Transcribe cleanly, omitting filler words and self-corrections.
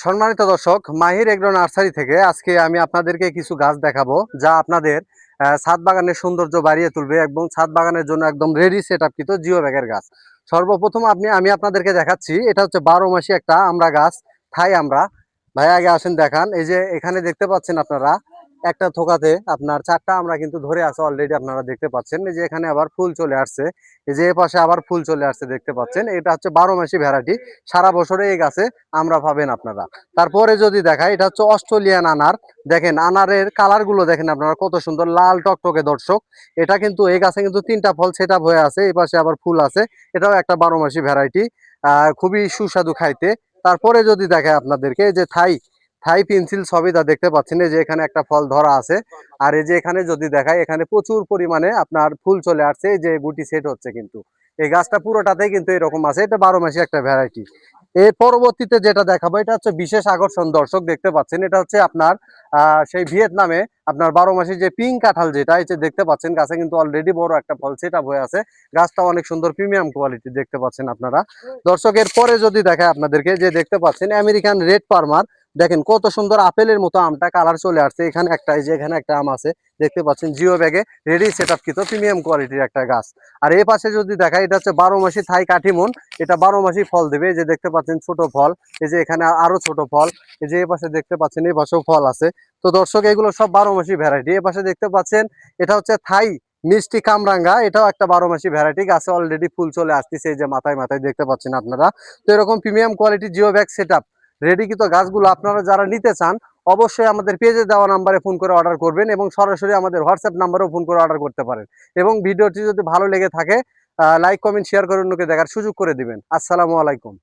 সম্মানিত দর্শক, মাহির agro nursery থেকে আজকে আমি আপনাদেরকে কিছু গাছ দেখাবো যা আপনাদের ছাদ বাগানের সৌন্দর্য বাড়িয়ে তুলবে এবং ছাদ বাগানের জন্য একদম রেডি সেটআপকৃত জিও ব্যাগের গাছ। সর্বপ্রথম আমি আপনাদেরকে দেখাচ্ছি, এটা হচ্ছে 12 মাসি একটা আমরা গাছ, থাই আমরা। ভাই আগে আসেন দেখান। এই যে এখানে দেখতে পাচ্ছেন আপনারা একটা থোকাতে আপনার 4টা আমরা কিন্তু ধরে আছে অলরেডি, আপনারা দেখতে পাচ্ছেন। এই যে এখানে আবার ফুল চলে আসছে, এই যে এ পাশে আবার ফুল চলে আসছে দেখতে পাচ্ছেন। এটা হচ্ছে 12 মাসি ভ্যারাইটি, সারা বছরে এই গাছে আমরা পাবেন আপনারা। তারপরে যদি দেখাই, এটা হচ্ছে অস্ট্রেলিয়ান আনার। দেখেন আনারের কালার গুলো দেখেন আপনারা কত সুন্দর লাল টকটকে দর্শক। এটা কিন্তু এই গাছে কিন্তু 3টা ফল সেট আপ হয়ে আছে, এই পাশে আবার ফুল আছে। এটাও একটা 12 মাসি ভ্যারাইটি, খুবই সুস্বাদু খাইতে। তারপরে যদি দেখায় আপনাদেরকে, যে থাই থাই পেন্সিল সবিদা দেখতে পাচ্ছেন, এই যে এখানে একটা ফল ধরা আছে। আর এই যে এখানে যদি দেখায়, এখানে প্রচুর পরিমাণে আপনার ফুল চলে আসছে, এই যে গুটি সেট হচ্ছে। কিন্তু এই গাছটা পুরোটাতেই কিন্তু এরকম আছে, এটা 12 মাসি একটা ভ্যারাইটি। এর পরবর্তীতে যেটা দেখাবো, এটা হচ্ছে বিশেষ আকর্ষণ দর্শক দেখতে পাচ্ছেন। এটা হচ্ছে আপনার সেই ভিয়েতনামে আপনার 12 মাসি যে পিঙ্ক কাঁঠাল, যেটা এই যে দেখতে পাচ্ছেন গাছে কিন্তু অলরেডি বড় একটা ফল সেট আপ হয়ে আছে। গাছটা অনেক সুন্দর প্রিমিয়াম কোয়ালিটি দেখতে পাচ্ছেন আপনারা দর্শক। এর পরে যদি দেখায় আপনাদেরকে, যে দেখতে পাচ্ছেন আমেরিকান রেড পারমার। দেখেন কত সুন্দর আপেলের মতো আমটা কালার চলে আসছে। এখানে একটা, এই যে এখানে একটা আম আছে দেখতে পাচ্ছেন, জিও ব্যাগে রেডি সেটআপকৃত প্রিমিয়াম কোয়ালিটির একটা গাছ। আর এই পাশে যদি দেখায়, এটা হচ্ছে 12 মাসি থাই কাঠিমন। এটা 12 মাসি ফল দেবে, এই যে দেখতে পাচ্ছেন ছোট ফল। এই যে এখানে আরো ছোট ফল, এই যে এই পাশে দেখতে পাচ্ছেন, এই পাশেও ফল আছে। তো দর্শক এগুলো সব 12 মাসি ভ্যারাইটি। এই পাশে দেখতে পাচ্ছেন, এটা হচ্ছে থাই মিষ্টি কামরাঙ্গা, এটাও একটা 12 মাসি ভ্যারাইটি। গাছে অলরেডি ফুল চলে আসতেছে, এই যে মাথায় মাথায় দেখতে পাচ্ছেন আপনারা। তো এরকম premium quality geo bag setup ready কিন্তু গাছগুলো আপনারা যারা নিতে চান, অবশ্যই আমাদের পেজে দেওয়া নাম্বারে ফোন করে অর্ডার করবেন এবং সরাসরি আমাদের হোয়াটসঅ্যাপ নাম্বারেও ফোন করে অর্ডার করতে পারেন। এবং ভিডিওটি যদি ভালো লেগে থাকে, লাইক কমেন্ট শেয়ার করে অন্যকে দেখার সুযোগ করে দিবেন। আসসালামু আলাইকুম।